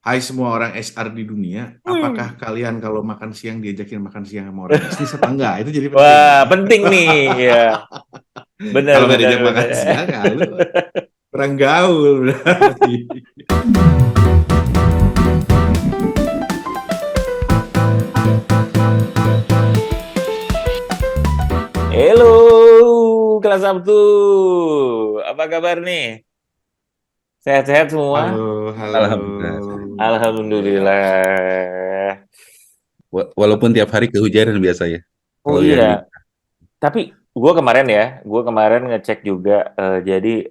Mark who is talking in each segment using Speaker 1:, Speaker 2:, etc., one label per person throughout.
Speaker 1: Hai semua orang HR di dunia, apakah kalian kalau makan siang diajakin makan siang sama orang bisnis apa enggak? Itu jadi penting.
Speaker 2: Wah, penting nih. Ya, benar,
Speaker 1: Kalau nggak
Speaker 2: benar,
Speaker 1: diajak makan
Speaker 2: benar.
Speaker 1: siang, ya lu kurang gaul berarti.
Speaker 2: Halo, kelas Sabtu. Apa kabar nih? Sehat-sehat
Speaker 1: Halo,
Speaker 2: semua?
Speaker 1: halo.
Speaker 3: Alhamdulillah.
Speaker 2: Alhamdulillah.
Speaker 3: Walaupun tiap hari kehujanan biasa ya.
Speaker 2: Oh
Speaker 3: Kalau yang di
Speaker 2: iya, tapi gue kemarin ngecek juga. Jadi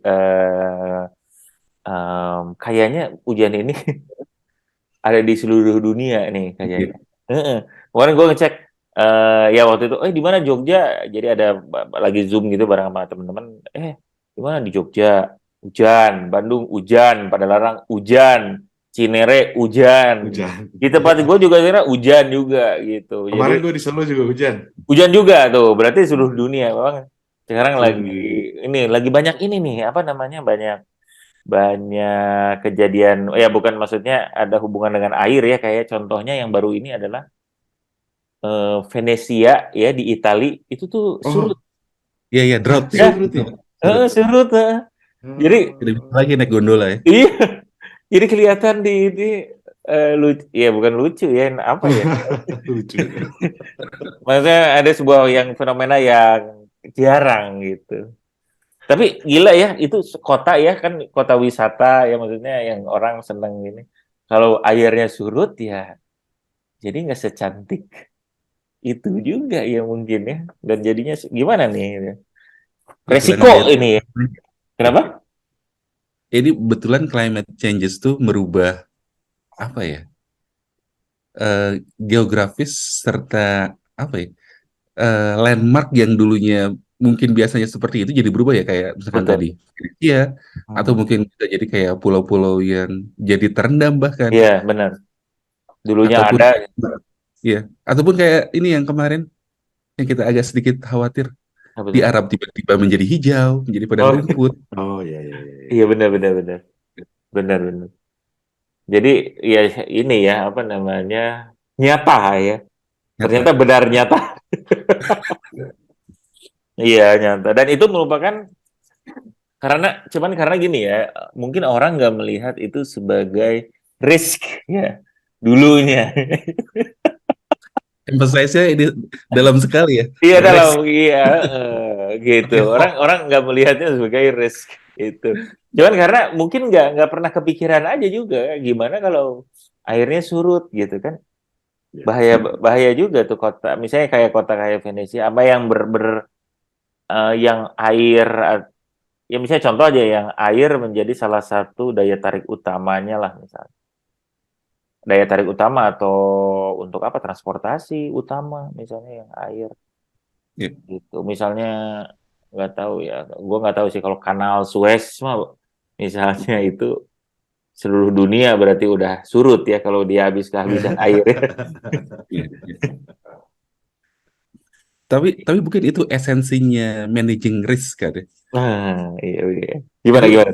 Speaker 2: kayaknya hujan ini ada di seluruh dunia nih kayaknya. Heeh. Kemarin gue ngecek, ya waktu itu, di mana Jogja? Jadi ada lagi Zoom gitu bareng sama teman-teman. Di mana di Jogja? Hujan, Bandung hujan, pada Larang hujan, Cinere hujan.
Speaker 1: Hujan.
Speaker 2: Di tempat gue juga kira hujan juga gitu.
Speaker 1: Kemarin
Speaker 2: Jadi
Speaker 1: gue di Solo juga hujan.
Speaker 2: hujan juga tuh, berarti seluruh dunia memang sekarang
Speaker 1: Seluruh
Speaker 2: lagi
Speaker 1: dunia.
Speaker 2: lagi banyak ini nih, apa namanya, banyak banyak kejadian, ya bukan maksudnya ada hubungan dengan air ya, kayak contohnya yang baru ini adalah Venesia ya di Itali itu tuh surut
Speaker 1: Oh,
Speaker 3: Iya, iya, drought ya.
Speaker 2: ya.
Speaker 1: surut ya?
Speaker 3: Surut.
Speaker 2: Surut. Jadi
Speaker 3: Tidak bisa lagi naik gondola ya.
Speaker 2: iya, jadi kelihatan di lucu ya, bukan lucu ya, apa ya,
Speaker 1: Lucu.
Speaker 2: maksudnya ada sebuah yang fenomena yang jarang gitu. Tapi gila ya, itu kota ya, kan kota wisata ya, maksudnya yang orang seneng ini. Kalau airnya surut ya, jadi nggak secantik itu juga ya mungkin ya. Dan jadinya gimana nih?
Speaker 3: Betulan
Speaker 2: Resiko
Speaker 3: air.
Speaker 2: ini ya. Kenapa?
Speaker 3: Ini betulan climate changes tuh merubah apa ya? Geografis serta apa ya? Landmark yang dulunya mungkin biasanya seperti itu jadi berubah ya, kayak misalkan tadi.
Speaker 2: Betul.
Speaker 3: Iya, atau
Speaker 2: Hmm.
Speaker 3: mungkin bisa jadi kayak pulau-pulau yang jadi terendam bahkan,
Speaker 2: Iya, benar. Dulunya
Speaker 3: ataupun
Speaker 2: ada.
Speaker 3: iya, ataupun kayak ini yang kemarin yang kita agak sedikit khawatir,
Speaker 2: Apa
Speaker 3: di
Speaker 2: tuh?
Speaker 3: Arab tiba-tiba menjadi hijau, menjadi padang
Speaker 2: Oh,
Speaker 3: rumput.
Speaker 1: Oh, iya, iya, iya,
Speaker 2: iya,
Speaker 1: iya.
Speaker 2: benar, benar, benar. Benar, benar. Jadi ya ini ya, apa namanya, nyata ya. Ternyata
Speaker 3: Nyata.
Speaker 2: benar nyata. Iya, nyata. Dan itu merupakan, karena gini ya, mungkin orang nggak melihat itu sebagai risk ya dulunya.
Speaker 3: Emphasize-nya ini dalam sekali ya.
Speaker 2: Iya,
Speaker 3: Risk.
Speaker 2: iya, gitu. Orang nggak melihatnya sebagai risk itu. Cuman karena mungkin nggak pernah kepikiran aja juga, gimana kalau airnya surut gitu kan.
Speaker 1: Iya.
Speaker 2: Bahaya, bahaya juga tuh kota. Misalnya kayak kota kayak Venesia, apa yang yang air, ya misalnya contoh aja, yang air menjadi salah satu daya tarik utamanya lah, misalnya daya tarik utama, atau untuk apa, transportasi utama misalnya yang air
Speaker 3: Ya.
Speaker 2: gitu. Misalnya nggak tahu ya, gue nggak tahu sih kalau kanal Suez mah misalnya itu seluruh dunia berarti udah surut ya kalau dia habis kehabisan air.
Speaker 3: Ya, ya. Tapi mungkin itu esensinya managing risk kan ya.
Speaker 2: Nah, iya, iya. Gimana,
Speaker 3: Itu
Speaker 2: gimana?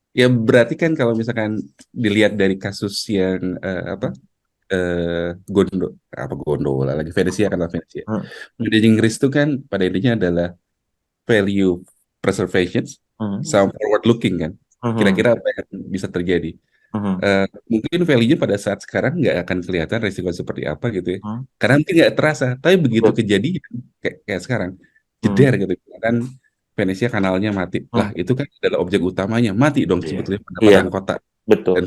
Speaker 3: ya berarti kan kalau misalkan dilihat dari kasus yang apa gondo apa gondola lagi Venesia, karena Venesia.
Speaker 2: Hmm,
Speaker 3: Managing risk itu kan pada intinya adalah value preservation
Speaker 2: hmm,
Speaker 3: sama forward looking kan.
Speaker 2: hmm,
Speaker 3: Kira-kira apa yang bisa terjadi?
Speaker 2: hmm,
Speaker 3: Mungkin value-nya pada saat sekarang nggak akan kelihatan resiko seperti apa gitu ya.
Speaker 2: hmm,
Speaker 3: Karena mungkin nggak terasa. Tapi begitu
Speaker 2: betul.
Speaker 3: kejadian kayak sekarang,
Speaker 2: Hmm,
Speaker 3: jeder gitu kan, Venesia kanalnya mati. Lah
Speaker 2: hmm.
Speaker 3: itu kan adalah objek utamanya, mati dong
Speaker 1: Iya.
Speaker 3: sebetulnya
Speaker 2: Iya,
Speaker 3: pendapatan kota
Speaker 2: betul.
Speaker 3: dan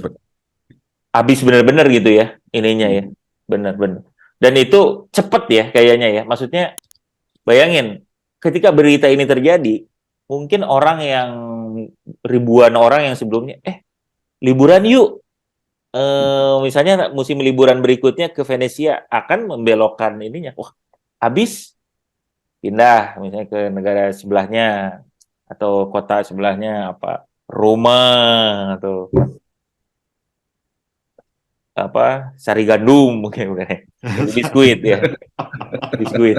Speaker 2: Habis benar-benar gitu ya ininya ya. Benar-benar. Dan itu cepet ya kayaknya ya. Maksudnya bayangin, ketika berita ini terjadi, mungkin orang yang ribuan orang yang sebelumnya, liburan yuk. Misalnya musim liburan berikutnya ke Venesia, akan membelokkan ininya. Wah, habis pindah misalnya ke negara sebelahnya atau kota sebelahnya, apa, Roma, atau apa, Sari Gandum mungkin, bukan ya. Jadi biskuit ya, biskuit.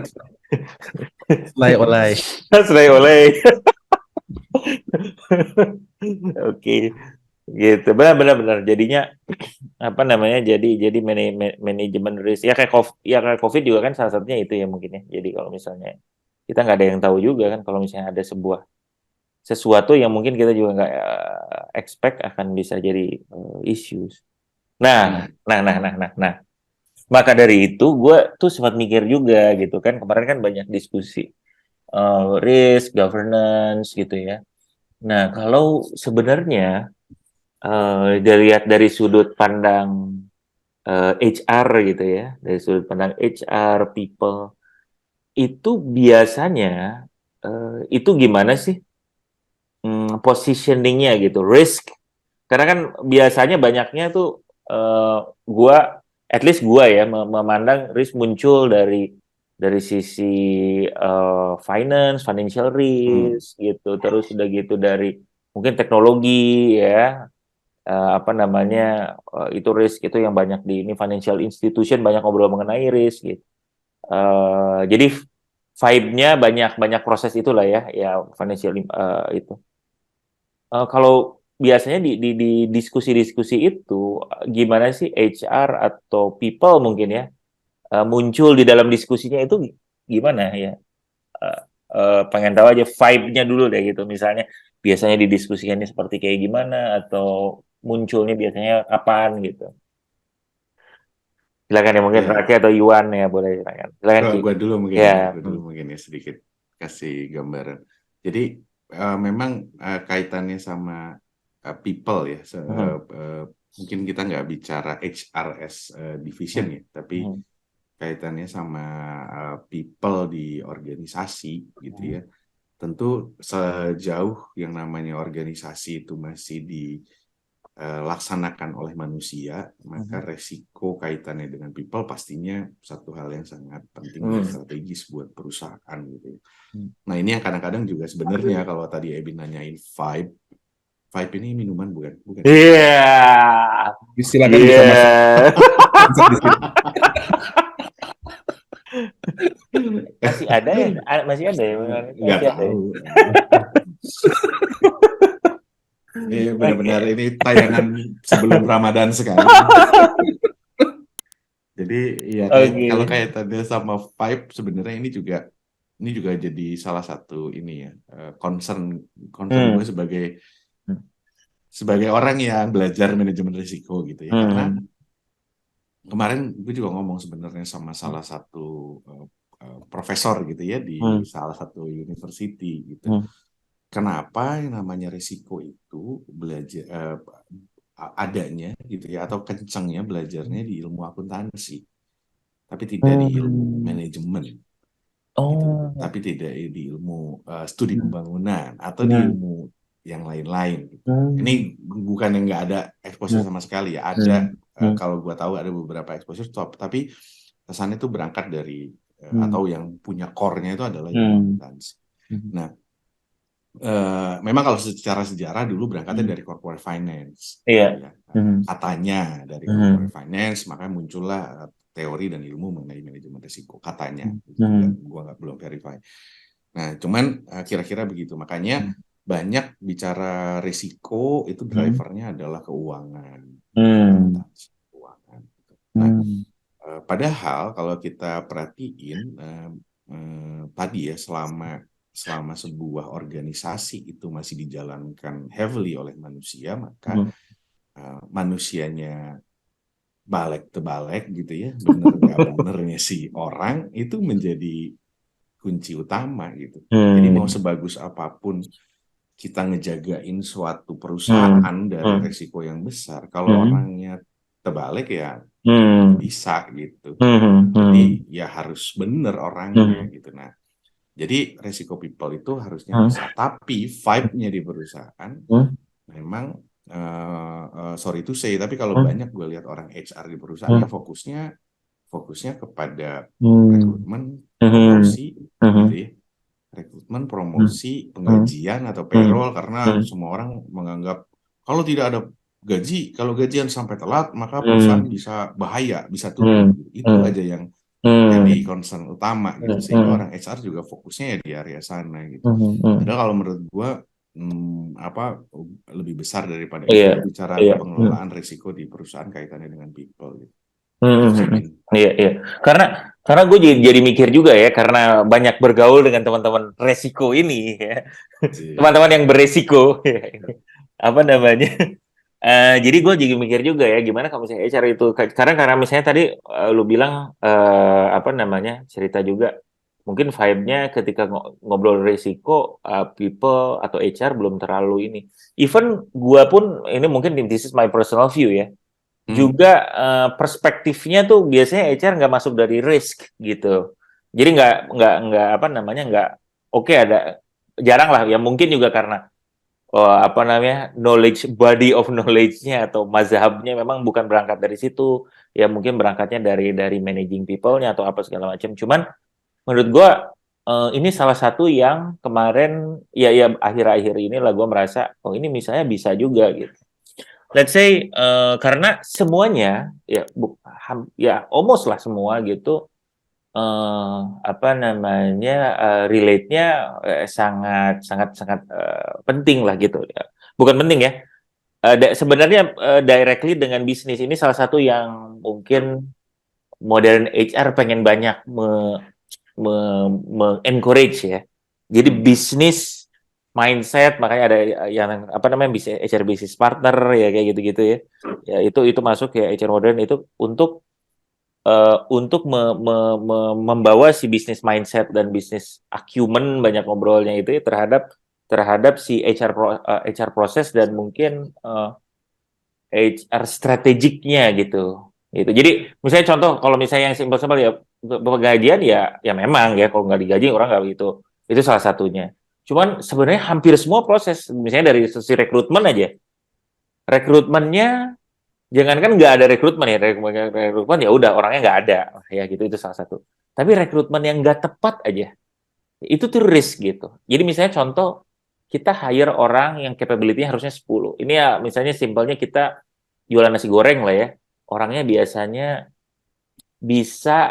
Speaker 3: oleh
Speaker 2: Serai oleh. Oke. Gitu. Benar. Jadinya apa namanya? Jadi manajemen risk. Ya kayak COVID juga kan salah satunya itu ya mungkin ya. Jadi kalau misalnya kita nggak ada yang tahu juga kan kalau misalnya ada sesuatu yang mungkin kita juga nggak expect akan bisa jadi issues. Nah, nah. Maka dari itu gue tuh sempat mikir juga gitu kan. Kemarin kan banyak diskusi risk, governance gitu ya. Nah, kalau sebenarnya dilihat dari sudut pandang HR gitu ya, dari sudut pandang HR, people, itu biasanya itu gimana sih positioningnya gitu, risk. Karena kan biasanya banyaknya tuh gua, at least gua ya memandang risk muncul dari sisi financial
Speaker 1: Hmm.
Speaker 2: risk gitu, terus udah gitu dari mungkin teknologi ya, apa namanya itu risk itu yang banyak di ini financial institution banyak ngobrol mengenai risk gitu. Jadi vibe-nya banyak banyak proses itulah ya financial itu. Kalau biasanya di diskusi-diskusi itu gimana sih HR atau people mungkin ya muncul di dalam diskusinya itu gimana ya? Eh, pengen tahu aja vibe-nya dulu deh gitu. Misalnya biasanya didiskusikannya seperti kayak gimana atau munculnya biasanya kapan gitu. Silakan ya mungkin
Speaker 1: Ya,
Speaker 2: Raki atau Yuan ya boleh silakan. Silakan Ki. Ya.
Speaker 1: gua dulu mungkin ya sedikit kasih gambaran. Jadi memang kaitannya sama people ya.
Speaker 2: Mhm.
Speaker 1: Mungkin kita nggak bicara HRS division
Speaker 2: Mhm.
Speaker 1: ya, tapi
Speaker 2: Mhm.
Speaker 1: kaitannya sama people di organisasi gitu ya. Tentu sejauh yang namanya organisasi itu masih dilaksanakan oleh manusia, maka
Speaker 2: Mhm.
Speaker 1: resiko kaitannya dengan people pastinya satu hal yang sangat penting dan
Speaker 2: Mhm.
Speaker 1: strategis buat perusahaan gitu ya.
Speaker 2: Mhm.
Speaker 1: Nah ini yang kadang-kadang juga sebenarnya kalau tadi Ebin nanyain vibe, vibe ini minuman bukan? Bukan ya?
Speaker 2: Iya.
Speaker 3: Silakan bisa masuk
Speaker 2: Iya.
Speaker 3: masuk di sini.
Speaker 2: Masih ada ya? Masih ada ya?
Speaker 1: Nggak
Speaker 2: Masih ada ya?
Speaker 1: tahu. Ini benar-benar
Speaker 2: Oke.
Speaker 1: ini tayangan sebelum Ramadan sekali. Jadi ya kayak kalau
Speaker 2: Oke.
Speaker 1: kaitannya sama vibe sebenarnya ini juga jadi salah satu ini ya concern concern gue
Speaker 2: Hmm.
Speaker 1: sebagai sebagai orang yang belajar manajemen risiko gitu ya karena
Speaker 2: Hmm.
Speaker 1: kemarin gue juga ngomong sebenarnya sama salah satu profesor gitu ya di
Speaker 2: Hmm.
Speaker 1: salah satu university gitu.
Speaker 2: Hmm.
Speaker 1: Kenapa yang namanya risiko itu belajar adanya gitu ya atau kencangnya belajarnya di ilmu akuntansi tapi tidak di ilmu
Speaker 2: Hmm.
Speaker 1: manajemen gitu
Speaker 2: Oh.
Speaker 1: tapi tidak di ilmu studi
Speaker 2: Hmm.
Speaker 1: pembangunan atau di
Speaker 2: Hmm.
Speaker 1: ilmu yang lain-lain gitu. Ini
Speaker 2: Hmm.
Speaker 1: bukan yang nggak ada exposure
Speaker 2: Hmm.
Speaker 1: sama sekali ya ada
Speaker 2: Hmm. Hmm.
Speaker 1: kalau gua tahu ada beberapa exposure top tapi kesannya itu berangkat dari
Speaker 2: Hmm.
Speaker 1: atau yang punya core-nya itu adalah ilmu
Speaker 2: Hmm.
Speaker 1: akuntansi.
Speaker 2: Hmm.
Speaker 1: Nah, memang kalau secara sejarah dulu berangkatnya
Speaker 2: Hmm.
Speaker 1: dari corporate finance,
Speaker 2: Iya.
Speaker 1: gitu ya.
Speaker 2: Hmm.
Speaker 1: Katanya dari
Speaker 2: Hmm.
Speaker 1: corporate finance, maka muncullah teori dan ilmu mengenai manajemen risiko. Katanya, itu juga
Speaker 2: Hmm.
Speaker 1: gua belum verify. Nah, cuman kira-kira begitu. Makanya banyak bicara risiko itu
Speaker 2: Hmm.
Speaker 1: drivernya adalah keuangan,
Speaker 2: Hmm.
Speaker 1: akuntansi keuangan. Nah,
Speaker 2: Hmm.
Speaker 1: padahal kalau kita perhatiin tadi ya selama sebuah organisasi itu masih dijalankan heavily oleh manusia, maka
Speaker 2: Hmm.
Speaker 1: manusianya balik terbalik gitu ya, bener nggak benernya si orang itu menjadi kunci utama gitu. Jadi mau
Speaker 2: Hmm.
Speaker 1: sebagus apapun kita ngejagain suatu
Speaker 2: Hmm.
Speaker 1: perusahaan dari
Speaker 2: Hmm.
Speaker 1: resiko yang besar, kalau
Speaker 2: Hmm.
Speaker 1: orangnya terbalik ya nggak
Speaker 2: Hmm.
Speaker 1: bisa gitu.
Speaker 2: Hmm. Hmm.
Speaker 1: Jadi ya harus bener orangnya
Speaker 2: Hmm.
Speaker 1: gitu. Nah, jadi resiko people itu harusnya
Speaker 2: Hmm.
Speaker 1: bisa. Tapi vibe-nya di perusahaan
Speaker 2: Hmm.
Speaker 1: memang sorry to say, tapi kalau
Speaker 2: Hmm.
Speaker 1: banyak gue lihat orang HR di perusahaan
Speaker 2: Hmm.
Speaker 1: ya fokusnya kepada
Speaker 2: Hmm.
Speaker 1: rekrutmen,
Speaker 2: Hmm.
Speaker 1: promosi gitu
Speaker 2: Hmm.
Speaker 1: ya. Rekrutmen,
Speaker 2: Hmm.
Speaker 1: promosi,
Speaker 2: Hmm.
Speaker 1: penggajian atau
Speaker 2: Hmm.
Speaker 1: payroll karena
Speaker 2: Hmm.
Speaker 1: semua orang menganggap kalau tidak ada gaji, kalau gajian sampai telat maka perusahaan
Speaker 2: Hmm.
Speaker 1: bisa bahaya, bisa tutup.
Speaker 2: Hmm.
Speaker 1: Itu
Speaker 2: Hmm.
Speaker 1: aja yang jadi
Speaker 2: Hmm.
Speaker 1: concern utama gitu
Speaker 2: Hmm.
Speaker 1: sehingga
Speaker 2: Hmm.
Speaker 1: orang HR juga fokusnya ya di area sana gitu.
Speaker 2: Hmm. Hmm.
Speaker 1: Padahal kalau menurut gua lebih besar daripada itu
Speaker 2: Iya,
Speaker 1: bicara
Speaker 2: iya.
Speaker 1: pengelolaan risiko di perusahaan kaitannya dengan people gitu.
Speaker 2: Hmm,
Speaker 1: Itu
Speaker 2: hmm,
Speaker 1: sih,
Speaker 2: hmm.
Speaker 1: Bin.
Speaker 2: Iya, iya. Karena gue jadi mikir juga ya, karena banyak bergaul dengan teman-teman resiko ini ya.
Speaker 1: Sih.
Speaker 2: Teman-teman yang beresiko ya. Apa namanya? Jadi gue jadi mikir juga ya, gimana kalau misalnya HR itu sekarang karena misalnya tadi lu bilang apa namanya cerita juga, mungkin vibe-nya ketika ngobrol risiko people atau HR belum terlalu ini. Even gue pun ini mungkin this is my personal view ya,
Speaker 1: Hmm.
Speaker 2: juga perspektifnya tuh biasanya HR nggak masuk dari risk gitu. Jadi nggak apa namanya nggak oke ada jarang lah ya mungkin juga karena apa namanya knowledge body of knowledge-nya atau mazhabnya memang bukan berangkat dari situ ya mungkin berangkatnya dari managing people-nya atau apa segala macam. Cuman menurut gua ini salah satu yang kemarin ya akhir-akhir ini lah gua merasa oh ini misalnya bisa juga gitu. Let's say karena semuanya ya ya almost lah semua gitu apa namanya relate-nya sangat sangat sangat penting lah gitu ya. Bukan penting ya. Sebenarnya directly dengan bisnis ini salah satu yang mungkin modern HR pengen banyak encourage ya. Jadi bisnis mindset makanya ada yang apa namanya bisa HR business partner ya kayak gitu-gitu ya. Ya itu masuk ya HR modern itu untuk membawa si bisnis mindset dan bisnis acumen banyak ngobrolnya itu ya terhadap si HR proses dan mungkin HR strategiknya gitu. Gitu. Jadi misalnya contoh kalau misalnya yang simpel-simpel ya penggajian ya memang ya kalau nggak digaji orang nggak gitu. Itu salah satunya. Cuman sebenarnya hampir semua proses misalnya dari sisi rekrutmen aja. Rekrutmennya jangankan nggak ada rekrutmen ya, rekrutmen ya udah orangnya nggak ada ya gitu itu salah satu. Tapi rekrutmen yang nggak tepat aja itu tuh risk gitu. Jadi misalnya contoh kita hire orang yang capability-nya harusnya 10. Ini ya misalnya simpelnya kita jualan nasi goreng lah ya. Orangnya biasanya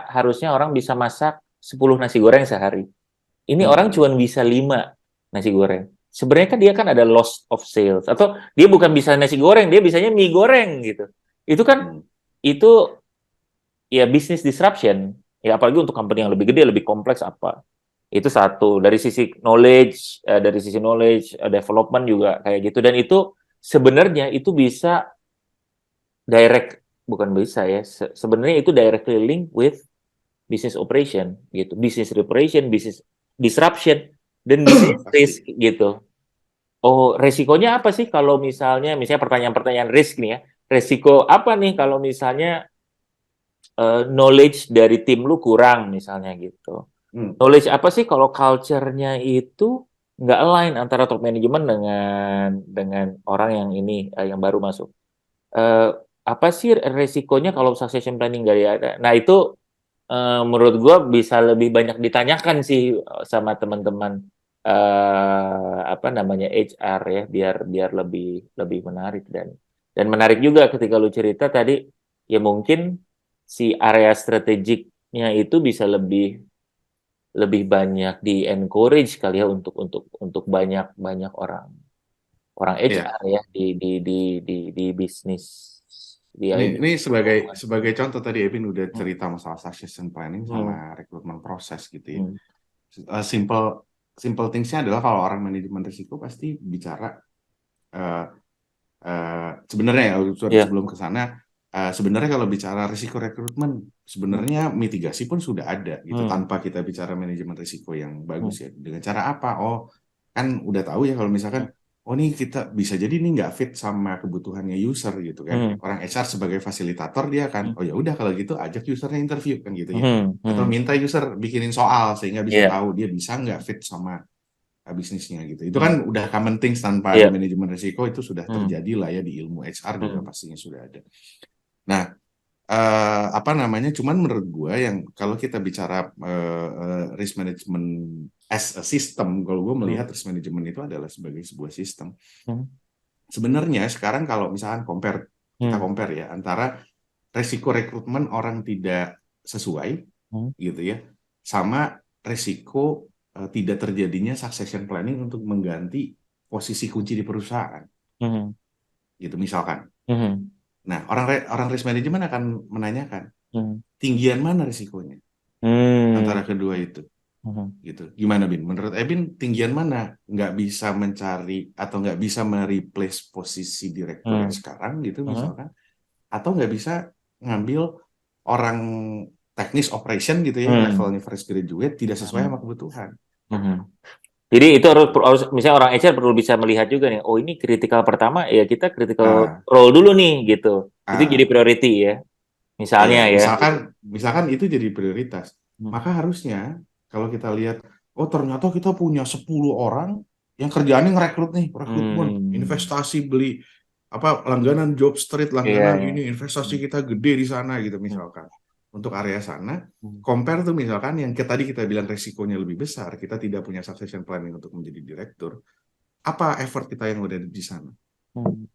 Speaker 2: harusnya orang bisa masak 10 nasi goreng sehari. Ini orang
Speaker 1: Hmm.
Speaker 2: cuma bisa 5 nasi goreng. Sebenarnya kan dia kan ada loss of sales atau dia bukan bisa nasi goreng, dia bisanya mie goreng gitu. Itu kan
Speaker 1: Hmm.
Speaker 2: itu ya business disruption. Ya apalagi untuk company yang lebih gede, lebih kompleks apa. Itu satu. Dari sisi knowledge, development juga kayak gitu. Dan itu sebenarnya itu bisa bukan bisa ya. Sebenarnya itu directly link with business operation gitu. Business operation, business disruption, dan business
Speaker 1: Pasti.
Speaker 2: risk gitu. Oh, resikonya apa sih kalau misalnya pertanyaan-pertanyaan risk nih ya. Resiko apa nih kalau misalnya knowledge dari tim lu kurang misalnya gitu.
Speaker 1: Hmm.
Speaker 2: Knowledge apa sih kalau culture-nya itu nggak align antara top management dengan orang yang ini yang baru masuk. Eh, Apa sih resikonya kalau succession planning nggak ada? Nah itu menurut gue bisa lebih banyak ditanyakan sih sama teman-teman apa namanya HR ya biar biar lebih lebih menarik dan menarik juga ketika lu cerita tadi ya mungkin si area strategiknya itu bisa lebih lebih banyak di encourage kali ya untuk banyak banyak orang orang
Speaker 1: Iya.
Speaker 2: HR ya di bisnis dia
Speaker 1: Ini,
Speaker 2: ini.
Speaker 1: ini sebagai contoh tadi Evin udah
Speaker 2: Hmm,
Speaker 1: cerita masalah succession planning
Speaker 2: hmm,
Speaker 1: sama rekrutmen proses gitu ya.
Speaker 2: hmm,
Speaker 1: Simple simple things-nya adalah kalau orang manajemen risiko pasti bicara eh, sebenarnya ya
Speaker 2: ya,
Speaker 1: sebelum ke sana sebenarnya kalau bicara risiko rekrutmen
Speaker 2: hmm,
Speaker 1: sebenarnya mitigasi pun sudah ada gitu
Speaker 2: hmm,
Speaker 1: tanpa kita bicara manajemen risiko yang
Speaker 2: hmm,
Speaker 1: bagus ya dengan cara apa kan udah tahu ya kalau misalkan nih kita bisa jadi nih nggak fit sama kebutuhannya user gitu kan
Speaker 2: hmm,
Speaker 1: orang HR sebagai fasilitator dia kan
Speaker 2: hmm,
Speaker 1: oh ya udah kalau gitu ajak usernya interview kan gitu ya
Speaker 2: hmm,
Speaker 1: atau
Speaker 2: hmm,
Speaker 1: minta user bikinin soal sehingga bisa
Speaker 2: ya,
Speaker 1: tahu dia bisa nggak fit sama bisnisnya gitu. Itu
Speaker 2: hmm,
Speaker 1: kan udah common things tanpa ada
Speaker 2: ya,
Speaker 1: manajemen risiko itu sudah
Speaker 2: hmm,
Speaker 1: terjadi lah ya di ilmu HR juga
Speaker 2: hmm,
Speaker 1: pastinya sudah ada. Nah, apa namanya? Cuman menurut gue yang kalau kita bicara risk management as a system, kalau gue
Speaker 2: hmm,
Speaker 1: melihat risk management itu adalah sebagai sebuah sistem.
Speaker 2: hmm,
Speaker 1: Sebenarnya sekarang kalau misalkan kita
Speaker 2: hmm,
Speaker 1: compare ya antara resiko rekrutmen orang tidak sesuai
Speaker 2: hmm,
Speaker 1: gitu ya, sama resiko tidak terjadinya succession planning untuk mengganti posisi kunci di perusahaan,
Speaker 2: Mhm.
Speaker 1: gitu misalkan.
Speaker 2: Mhm.
Speaker 1: Nah, orang risk management akan menanyakan
Speaker 2: Mhm.
Speaker 1: tinggian mana risikonya antara
Speaker 2: Hmm.
Speaker 1: kedua itu,
Speaker 2: Mhm.
Speaker 1: gitu. Gimana Bin? Menurut Ebin tinggian mana nggak bisa mencari atau nggak bisa mereplace posisi direktur yang
Speaker 2: Hmm.
Speaker 1: sekarang gitu
Speaker 2: Mhm.
Speaker 1: misalkan, atau nggak bisa ngambil orang teknis operation gitu ya,
Speaker 2: Hmm.
Speaker 1: levelnya fresh graduate tidak sesuai sama
Speaker 2: Mhm.
Speaker 1: kebutuhan.
Speaker 2: Mhm. Jadi itu harus misalnya orang HR perlu bisa melihat juga nih, oh ini kritikal pertama ya kita critical
Speaker 1: Ah,
Speaker 2: role dulu nih gitu. Itu jadi
Speaker 1: ah,
Speaker 2: priority ya,
Speaker 1: Iya,
Speaker 2: misalnya ya.
Speaker 1: misalkan itu jadi prioritas.
Speaker 2: Hmm.
Speaker 1: Maka harusnya kalau kita lihat, oh ternyata kita punya 10 orang yang kerjaannya ngerekrut nih, rekrutmen,
Speaker 2: Hmm.
Speaker 1: investasi beli apa langganan job street,
Speaker 2: Iya,
Speaker 1: langganan
Speaker 2: iya.
Speaker 1: ini investasi
Speaker 2: Hmm.
Speaker 1: kita gede di sana gitu
Speaker 2: Hmm.
Speaker 1: misalkan. Untuk area sana,
Speaker 2: Hmm.
Speaker 1: compare tuh misalkan yang tadi kita bilang resikonya lebih besar, kita tidak punya succession planning untuk menjadi direktur, apa effort kita yang udah di sana?
Speaker 2: Hmm.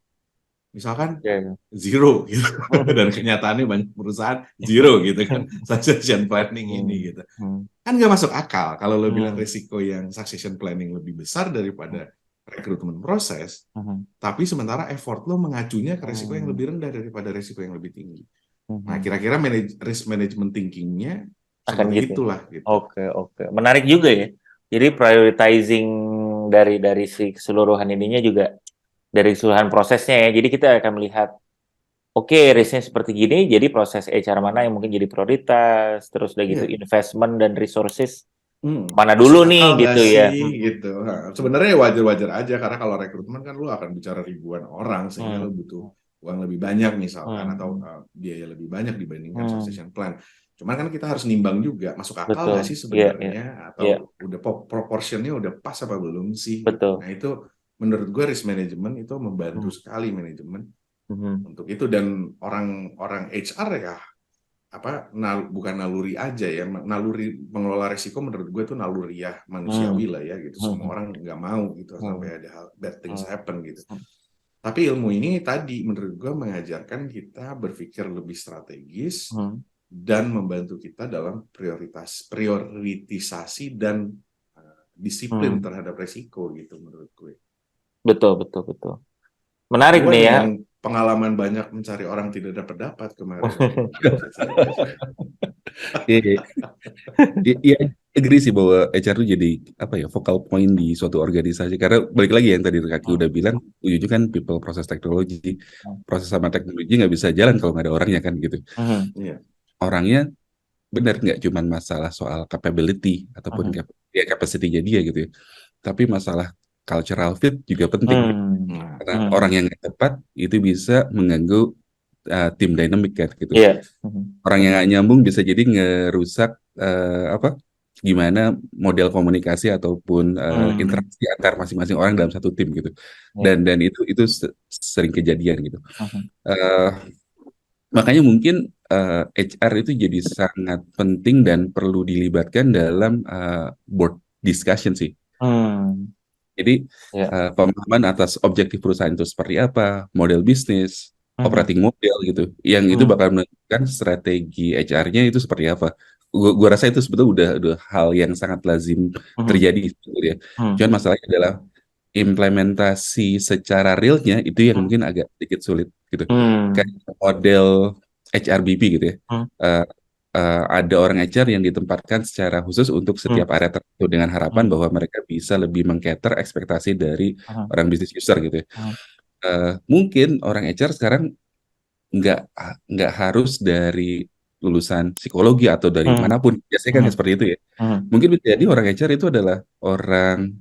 Speaker 1: Misalkan
Speaker 2: Iya, iya.
Speaker 1: zero gitu. Dan kenyataannya banyak perusahaan zero gitu kan succession planning ini
Speaker 2: Hmm.
Speaker 1: gitu,
Speaker 2: Hmm.
Speaker 1: kan nggak masuk akal kalau lo bilang
Speaker 2: Hmm.
Speaker 1: risiko yang succession planning lebih besar daripada rekrutmen proses,
Speaker 2: Hmm.
Speaker 1: tapi sementara effort lo mengacunya ke risiko yang
Speaker 2: Hmm.
Speaker 1: lebih rendah daripada risiko yang lebih tinggi. Nah,
Speaker 2: Hmm.
Speaker 1: kira-kira risk management thinkingnya
Speaker 2: Akan
Speaker 1: seperti
Speaker 2: gitu.
Speaker 1: itulah gitu.
Speaker 2: Oke, oke. Menarik juga ya. Jadi prioritizing dari si keseluruhan ininya juga dari keseluruhan prosesnya ya. Jadi kita akan melihat, oke, risknya seperti gini, jadi proses HR mana yang mungkin jadi prioritas, terus udah gitu
Speaker 1: Iya.
Speaker 2: investment dan resources
Speaker 1: Hmm,
Speaker 2: mana
Speaker 1: masuk
Speaker 2: dulu
Speaker 1: akal
Speaker 2: nih
Speaker 1: nggak
Speaker 2: gitu ya.
Speaker 1: sih gitu. Nah, sebenarnya wajar-wajar aja karena kalau rekrutmen kan lu akan bicara ribuan orang sehingga lu
Speaker 2: Hmm.
Speaker 1: butuh uang lebih banyak misalkan atau
Speaker 2: Hmm.
Speaker 1: biaya lebih banyak dibandingkan
Speaker 2: Hmm.
Speaker 1: succession plan. Cuman kan kita harus nimbang juga masuk akal nggak
Speaker 2: Betul.
Speaker 1: sih
Speaker 2: Iya, iya,
Speaker 1: sebenarnya
Speaker 2: iya,
Speaker 1: atau udah proportionnya udah pas apa belum sih gitu.
Speaker 2: betul.
Speaker 1: Nah itu menurut gue risk management itu membantu
Speaker 2: Hmm.
Speaker 1: sekali manajemen
Speaker 2: Hmm.
Speaker 1: untuk itu, dan orang HR ya apa bukan naluri aja ya, naluri mengelola risiko menurut gue itu naluriah
Speaker 2: Hmm.
Speaker 1: manusiawi lah ya gitu, semua
Speaker 2: Hmm.
Speaker 1: orang nggak mau gitu
Speaker 2: Hmm.
Speaker 1: sampai ada hal bad things
Speaker 2: Hmm.
Speaker 1: happen gitu. Tapi ilmu ini tadi menurut gue mengajarkan kita berpikir lebih strategis
Speaker 2: Hmm.
Speaker 1: dan membantu kita dalam prioritisasi dan disiplin
Speaker 2: Hmm.
Speaker 1: terhadap resiko gitu menurut gue.
Speaker 2: Betul, betul, betul. Menarik
Speaker 1: Gue
Speaker 2: nih ya.
Speaker 1: nih yang pengalaman banyak mencari orang tidak dapat kemarin nih.
Speaker 3: Iya, iya. Iya, agree sih bahwa HR itu jadi apa ya focal point di suatu organisasi, karena balik lagi yang tadi Kaki
Speaker 2: Hmm.
Speaker 3: udah bilang, ujungnya kan people process technology,
Speaker 2: Hmm.
Speaker 3: proses sama teknologi nggak bisa jalan kalau nggak ada orangnya kan gitu.
Speaker 2: Hmm.
Speaker 1: Iya.
Speaker 3: Orangnya benar nggak cuma masalah soal capability ataupun
Speaker 2: Hmm.
Speaker 3: capacity-nya dia gitu ya, tapi masalah cultural fit juga penting
Speaker 2: Hmm.
Speaker 1: Nah,
Speaker 3: karena
Speaker 2: Hmm.
Speaker 3: orang yang nggak tepat itu bisa mengganggu tim dynamic kan gitu.
Speaker 2: Iya. Hmm.
Speaker 3: Orang yang nggak nyambung bisa jadi ngerusak apa gimana model komunikasi ataupun
Speaker 2: Hmm.
Speaker 3: interaksi antar masing-masing orang dalam satu tim gitu.
Speaker 2: Iya.
Speaker 3: Dan itu sering kejadian gitu.
Speaker 2: Hmm.
Speaker 3: Eh, Makanya mungkin HR itu jadi sangat penting dan perlu dilibatkan dalam board discussion sih.
Speaker 2: Hmm.
Speaker 3: Jadi
Speaker 2: Iya.
Speaker 3: pemahaman atas objektif perusahaan itu seperti apa, model bisnis,
Speaker 2: Hmm.
Speaker 3: operating model gitu, yang itu
Speaker 2: Hmm.
Speaker 3: bakal menentukan strategi HR-nya itu seperti apa. Gua rasa itu sebetulnya udah hal yang sangat lazim
Speaker 2: Hmm.
Speaker 3: terjadi sebetulnya.
Speaker 2: Hmm.
Speaker 3: Cuman masalahnya adalah implementasi secara realnya itu yang mungkin agak sedikit sulit gitu. Kayak
Speaker 2: Hmm.
Speaker 3: model HRBP gitu ya.
Speaker 2: Hmm.
Speaker 3: Eh, ada orang HR yang ditempatkan secara khusus untuk
Speaker 2: Hmm.
Speaker 3: setiap area tertentu dengan harapan
Speaker 2: Hmm.
Speaker 3: bahwa mereka bisa lebih mengcater ekspektasi dari
Speaker 2: Hmm.
Speaker 3: orang business user gitu ya.
Speaker 2: Hmm.
Speaker 3: Mungkin orang HR sekarang nggak nggak harus dari lulusan psikologi atau dari
Speaker 2: Hmm.
Speaker 3: manapun. Biasanya kan
Speaker 2: Hmm.
Speaker 3: seperti itu ya.
Speaker 2: Hmm.
Speaker 3: Mungkin bisa jadi orang HR itu adalah orang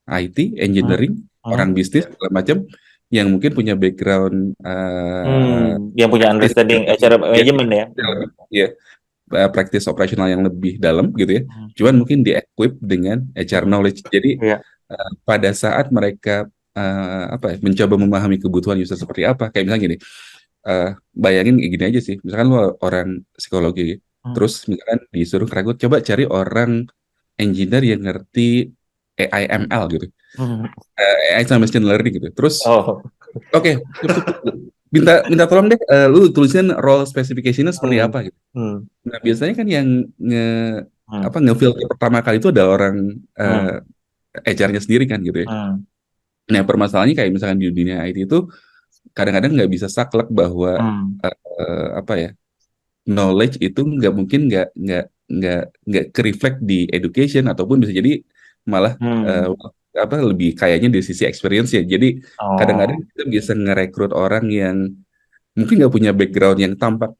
Speaker 3: IT,
Speaker 2: Hmm.
Speaker 3: engineering, orang
Speaker 2: Hmm.
Speaker 3: bisnis segala macam yang mungkin punya background
Speaker 2: Yang punya
Speaker 3: praktis
Speaker 2: understanding HR
Speaker 3: ya,
Speaker 2: management ya.
Speaker 3: ya, praktis operasional yang lebih dalam gitu ya.
Speaker 2: Hmm.
Speaker 3: Cuman mungkin di-equip dengan HR
Speaker 2: Hmm.
Speaker 3: knowledge. Jadi
Speaker 2: Iya.
Speaker 3: pada saat mereka apa ya, mencoba memahami kebutuhan user seperti apa, kayak misalnya gini, bayangin gini aja sih, misalkan lo orang psikologi,
Speaker 2: Hmm.
Speaker 3: terus misalkan disuruh kerakut, coba cari orang engineer yang ngerti AI ML gitu,
Speaker 2: Hmm.
Speaker 3: AI sama machine learning gitu. Terus,
Speaker 2: Oh.
Speaker 3: oke, minta tolong deh, lu tulisin role specification-nya seperti
Speaker 2: Hmm.
Speaker 3: apa gitu.
Speaker 2: Hmm.
Speaker 3: Nah, biasanya kan yang
Speaker 2: Hmm.
Speaker 3: ngefilter pertama kali itu ada orang
Speaker 2: Hmm.
Speaker 3: HR-nya sendiri kan gitu ya.
Speaker 2: Hmm.
Speaker 3: Nah, permasalahannya kayak misalkan di dunia IT itu kadang-kadang nggak bisa saklek bahwa apa ya, knowledge itu nggak mungkin nggak ke-reflect di education, ataupun bisa jadi malah apa lebih kayaknya dari sisi experience ya. Jadi kadang-kadang
Speaker 2: Oh,
Speaker 3: kita bisa ngerekrut orang yang mungkin nggak punya background yang tampak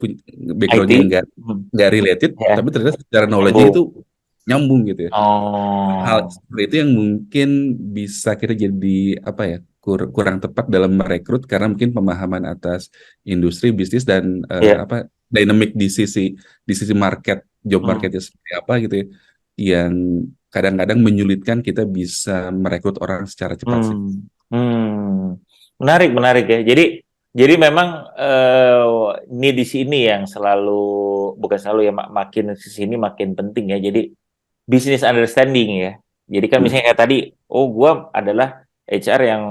Speaker 3: backgroundnya
Speaker 2: IT,
Speaker 3: nggak related,
Speaker 2: ya,
Speaker 3: tapi ternyata secara knowledge-nya itu
Speaker 2: nyambung.
Speaker 3: nyambung gitu ya. Hal
Speaker 2: Oh,
Speaker 3: seperti itu yang mungkin bisa kita jadi apa ya, kurang tepat dalam merekrut, karena mungkin pemahaman atas industri bisnis dan
Speaker 2: ya,
Speaker 3: apa, dynamic di sisi market, job
Speaker 2: hmm,
Speaker 3: marketnya seperti apa gitu ya, yang kadang-kadang menyulitkan kita bisa merekrut orang secara cepat sih.
Speaker 2: hmm, hmm. Menarik, menarik ya. Jadi memang ini di sini yang selalu, bukan selalu ya, makin ke sini makin penting ya. Jadi business understanding ya. Jadi kan misalnya kayak tadi, oh gua adalah HR yang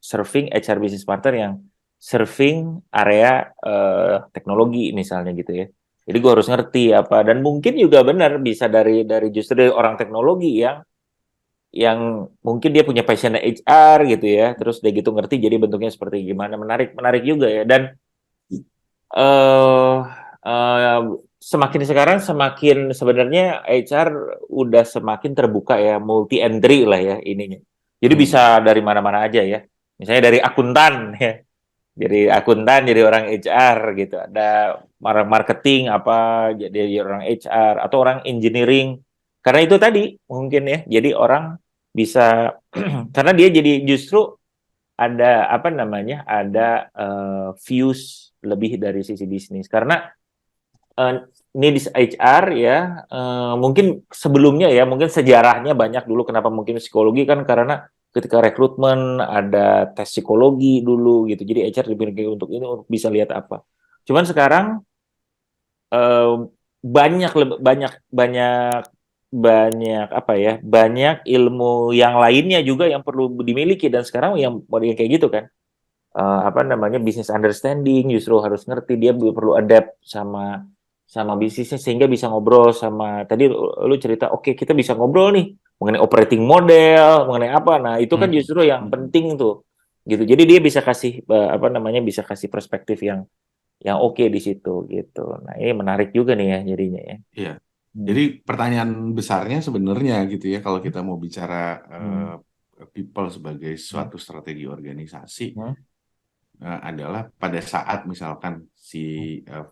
Speaker 2: serving, HR business partner yang serving area teknologi misalnya gitu ya. Jadi gua harus ngerti apa, dan mungkin juga benar bisa dari justru dari orang teknologi yang mungkin dia punya passion HR gitu ya, terus dia gitu ngerti jadi bentuknya seperti gimana. Menarik, menarik juga ya. Dan eh eh, semakin sekarang semakin sebenarnya HR udah semakin terbuka ya, multi entry lah ya ininya. Jadi
Speaker 1: Hmm.
Speaker 2: bisa dari mana-mana aja ya. Misalnya dari akuntan ya. Jadi akuntan jadi orang HR gitu. Ada orang marketing apa jadi orang HR, atau orang engineering. Karena itu tadi mungkin ya. Jadi orang bisa karena dia jadi justru ada apa namanya? Ada views lebih dari sisi bisnis. Karena eh, ini di HR ya, mungkin sebelumnya ya, mungkin sejarahnya banyak dulu kenapa mungkin psikologi kan karena ketika rekrutmen ada tes psikologi dulu gitu. Jadi HR dipilih untuk ini untuk bisa lihat apa. Cuman sekarang eh, banyak banyak banyak banyak apa ya? Banyak ilmu yang lainnya juga yang perlu dimiliki, dan sekarang yang model kayak gitu kan. Apa namanya, business understanding justru harus ngerti, dia perlu adapt sama bisnisnya sehingga bisa ngobrol sama tadi lu cerita, oke kita bisa ngobrol nih mengenai operating model, mengenai apa, nah itu kan
Speaker 1: Hmm.
Speaker 2: justru yang
Speaker 1: Hmm.
Speaker 2: penting tuh gitu. Jadi dia bisa kasih apa namanya, bisa kasih perspektif yang oke di situ gitu. Nah ini menarik juga nih ya jadinya ya.
Speaker 1: Iya.
Speaker 2: Hmm.
Speaker 1: Jadi pertanyaan besarnya sebenarnya gitu ya, kalau kita mau bicara
Speaker 2: Hmm.
Speaker 1: people sebagai
Speaker 2: Hmm.
Speaker 1: suatu strategi organisasi,
Speaker 2: Hmm.
Speaker 1: adalah pada saat misalkan si eh,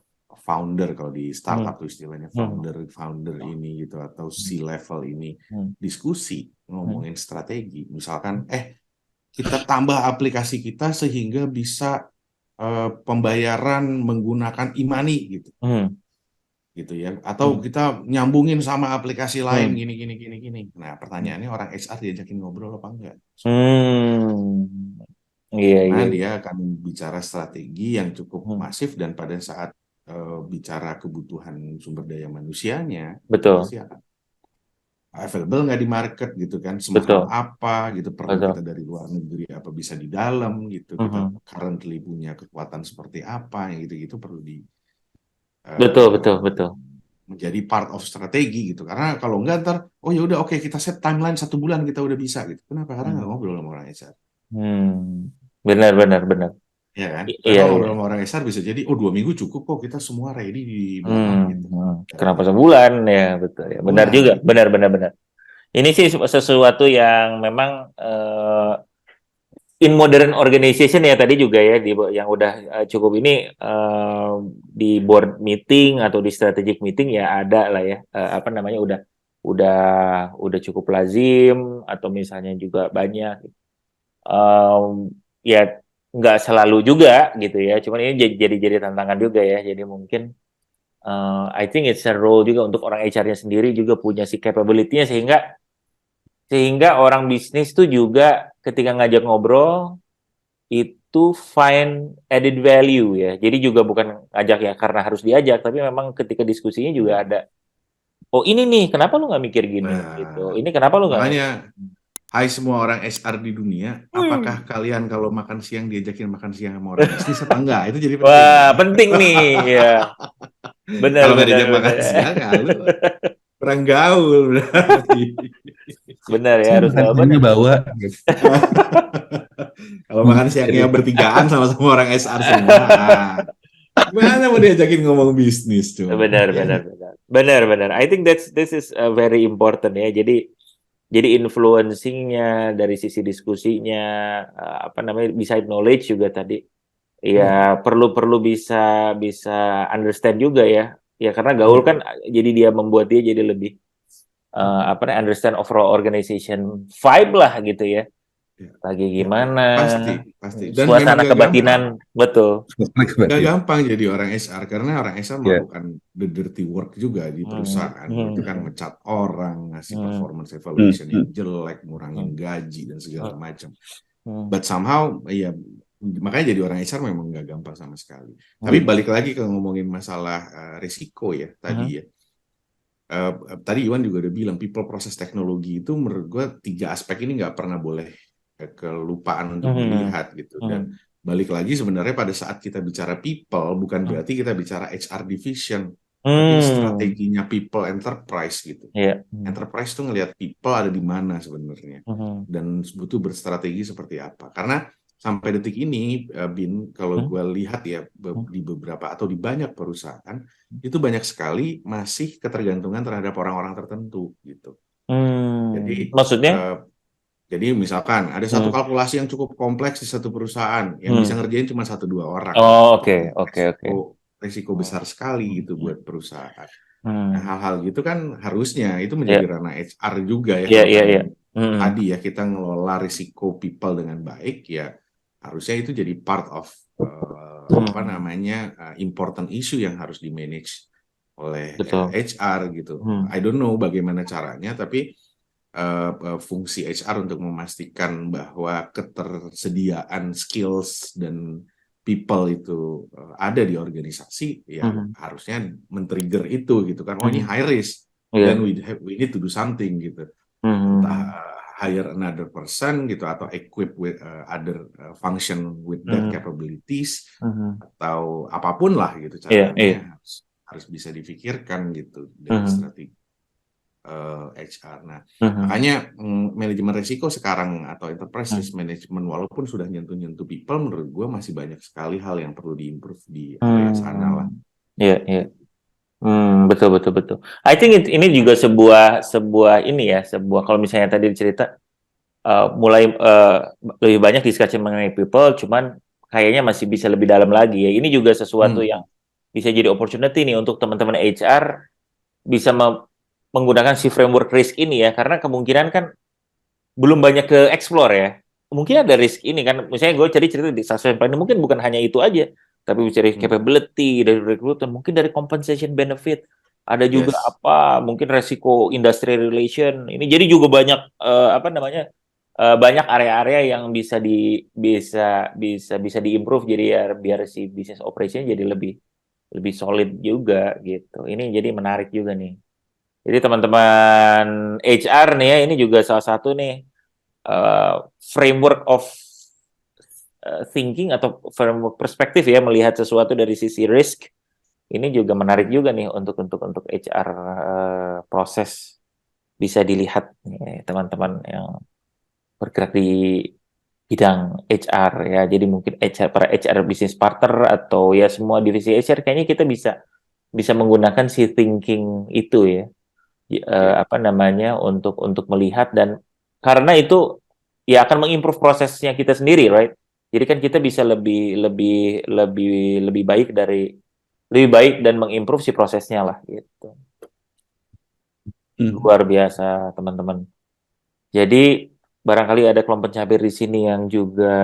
Speaker 1: founder, kalau di
Speaker 2: Hmm.
Speaker 1: startup tuh istilahnya
Speaker 2: Hmm.
Speaker 1: founder ini gitu, atau C level ini
Speaker 2: Hmm.
Speaker 1: diskusi
Speaker 2: Hmm.
Speaker 1: ngomongin strategi, misalkan kita tambah aplikasi kita sehingga bisa pembayaran menggunakan e-money gitu
Speaker 2: Hmm.
Speaker 1: gitu ya, atau
Speaker 2: Hmm.
Speaker 1: kita nyambungin sama aplikasi lain
Speaker 2: Hmm.
Speaker 1: gini gini gini gini. Nah, pertanyaannya orang HR diajakin ngobrol apa enggak?
Speaker 2: Hmm. Iya,
Speaker 1: Karena
Speaker 2: iya,
Speaker 1: dia
Speaker 2: iya.
Speaker 1: akan bicara strategi yang cukup
Speaker 2: Hmm.
Speaker 1: masif, dan pada saat bicara kebutuhan sumber daya manusianya itu
Speaker 2: Betul,
Speaker 1: pasti akan available nggak di market gitu kan, semahal
Speaker 2: betul,
Speaker 1: apa gitu, perlu kita
Speaker 2: betul.
Speaker 1: dari luar negeri apa bisa di dalam gitu, kita
Speaker 2: Mhm.
Speaker 1: currently punya kekuatan seperti apa yang gitu-gitu perlu di
Speaker 2: Betul, betul,
Speaker 1: eh,
Speaker 2: betul.
Speaker 1: menjadi part of strategi gitu. Karena kalau enggak ntar, oh ya udah, oke, kita set timeline 1 bulan kita udah bisa gitu. Kenapa? Karena nggak
Speaker 2: Hmm.
Speaker 1: ngobrol sama orang HR.
Speaker 2: Hmm. Benar, benar, benar.
Speaker 1: Ya kan? Karena
Speaker 2: Iya,
Speaker 1: kalau
Speaker 2: iya.
Speaker 1: ngobrol sama orang HR bisa jadi, oh 2 minggu cukup kok, kita semua ready di belakang
Speaker 2: Hmm.
Speaker 1: gitu.
Speaker 2: Hmm. Kenapa
Speaker 1: Daripada
Speaker 2: sebulan ya, betul ya. Benar
Speaker 1: bulan
Speaker 2: juga,
Speaker 1: gitu.
Speaker 2: benar, benar, benar. Ini sih sesuatu yang memang in modern organization ya tadi juga ya yang udah cukup ini di board meeting atau di strategic meeting ya ada lah ya, apa namanya, udah udah cukup lazim, atau misalnya juga banyak. Ya nggak selalu juga gitu ya, cuman ini jadi tantangan juga ya. Jadi mungkin I think it's a role juga untuk orang HR-nya sendiri juga punya si capability-nya, sehingga orang bisnis tuh juga ketika ngajak ngobrol itu find added value ya. Jadi juga bukan ngajak ya karena harus diajak, tapi memang ketika diskusinya juga ada, oh ini nih kenapa lu nggak mikir gini gitu,
Speaker 1: Nah,
Speaker 2: ini kenapa lu nggak.
Speaker 1: makanya, hai semua orang HR di dunia, apakah
Speaker 2: Hmm.
Speaker 1: kalian kalau makan siang diajakin makan siang sama orang bisnis apa enggak? Itu jadi penting
Speaker 2: Wah,
Speaker 1: gitu.
Speaker 2: penting nih ya. Benar,
Speaker 1: Kalau nggak
Speaker 2: benar,
Speaker 1: diajak
Speaker 2: benar
Speaker 1: makan
Speaker 2: ya.
Speaker 1: siang, ya lu kurang gaul berarti.
Speaker 2: Benar ya,
Speaker 3: Saya
Speaker 2: harus
Speaker 3: makan
Speaker 2: tahu
Speaker 3: siangnya
Speaker 2: benar.
Speaker 3: bawa.
Speaker 1: Kalau makan siangnya bertigaan sama-sama orang SR semua, gimana mau diajakin ngomong bisnis tuh?
Speaker 2: Benar, benar, benar. Benar, benar. I think this is very important ya. Jadi influencing-nya dari sisi diskusinya, apa namanya, beside knowledge juga tadi. Ya perlu bisa understand juga ya. Ya karena gaul kan jadi dia membuat dia jadi lebih apa namanya, understand overall organization vibe lah gitu ya. Lagi gimana?
Speaker 1: Pasti. Dan memang
Speaker 2: Suasana
Speaker 1: gak
Speaker 2: kebatinan, betul.
Speaker 1: Gak gampang jadi orang HR karena orang HR
Speaker 3: Ya.
Speaker 1: melakukan the dirty work juga di perusahaan. Itu kan mencat orang, ngasih performance
Speaker 3: Hmm.
Speaker 1: evaluation yang jelek, ngurangin gaji dan segala macam. But somehow ya makanya jadi orang HR memang gak gampang sama sekali. Tapi balik lagi ke ngomongin masalah risiko ya tadi ya. Tadi Iwan juga udah bilang people process teknologi itu menurut gue 3 aspek ini nggak pernah boleh kelupaan untuk dilihat gitu. Dan balik lagi sebenarnya pada saat kita bicara people bukan berarti kita bicara HR division, tapi strateginya people enterprise gitu. Enterprise tuh ngelihat people ada di mana sebenarnya dan butuh berstrategi seperti apa. Karena sampai detik ini, Bin, kalau gue lihat ya di beberapa atau di banyak perusahaan itu banyak sekali masih ketergantungan terhadap orang-orang tertentu gitu. Jadi
Speaker 2: maksudnya?
Speaker 1: Jadi misalkan ada satu kalkulasi yang cukup kompleks di satu perusahaan yang bisa ngerjain cuma 1-2 orang.
Speaker 2: Oh, oke.
Speaker 1: Risiko besar sekali gitu buat perusahaan. Nah, hal-hal gitu kan harusnya itu menjadi ranah HR juga ya. Tadi ya kita ngelola risiko people dengan baik ya harusnya itu jadi part of apa namanya important issue yang harus di manage oleh HR gitu. I don't know bagaimana caranya tapi fungsi HR untuk memastikan bahwa ketersediaan skills dan people itu ada di organisasi ya harusnya men-trigger itu gitu kan. Oh ini high risk, then we need to do something gitu. Entah hire another person gitu atau equip with other function with that capabilities atau apapun lah gitu caranya harus bisa difikirkan gitu dari strategi HR. Nah, makanya manajemen risiko sekarang atau enterprise risk management walaupun sudah nyentuh people menurut gue masih banyak sekali hal yang perlu diimprove di area sana lah.
Speaker 2: Iya. Betul. I think ini juga sebuah ini ya, kalau misalnya tadi cerita mulai lebih banyak diskusi mengenai people, cuman kayaknya masih bisa lebih dalam lagi ya. Ini juga sesuatu yang bisa jadi opportunity nih untuk teman-teman HR bisa menggunakan si framework risk ini ya, karena kemungkinan kan belum banyak ke explore ya. Mungkin ada risk ini kan, misalnya gue cerita di succession planning mungkin bukan hanya itu aja. Tapi dari capability, dari recruitment, mungkin dari compensation benefit, ada juga mungkin resiko industry relation. Ini jadi juga banyak banyak area-area yang bisa diimprove jadi ya biar si business operation jadi lebih solid juga gitu. Ini jadi menarik juga nih. Jadi teman-teman HR nih ya, ini juga salah satu nih framework of thinking atau framework perspektif ya melihat sesuatu dari sisi risk. Ini juga menarik juga nih untuk HR proses bisa dilihat nih, teman-teman yang bergerak di bidang HR ya. Jadi mungkin para HR business partner atau ya semua divisi HR kayaknya kita bisa menggunakan si thinking itu ya. Untuk melihat dan karena itu ya akan mengimprove prosesnya kita sendiri, right? Jadi kan kita bisa lebih baik dan mengimprove si prosesnya lah gitu. Luar biasa teman-teman. Jadi barangkali ada kelompok pencabir di sini yang juga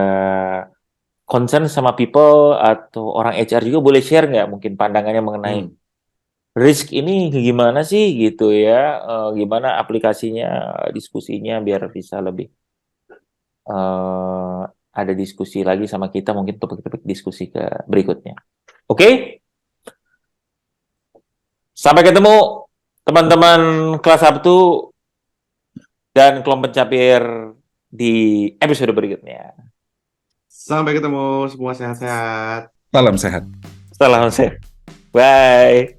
Speaker 2: concern sama people atau orang HR juga boleh share nggak mungkin pandangannya mengenai risk ini gimana sih gitu ya, gimana aplikasinya, diskusinya biar bisa lebih ada diskusi lagi sama kita mungkin topik-topik diskusi ke berikutnya. Oke? Sampai ketemu teman-teman kelas Sabtu dan kelompok pencapir di episode berikutnya.
Speaker 1: Sampai ketemu semua sehat-sehat.
Speaker 3: Salam sehat.
Speaker 2: Salam sehat. Bye.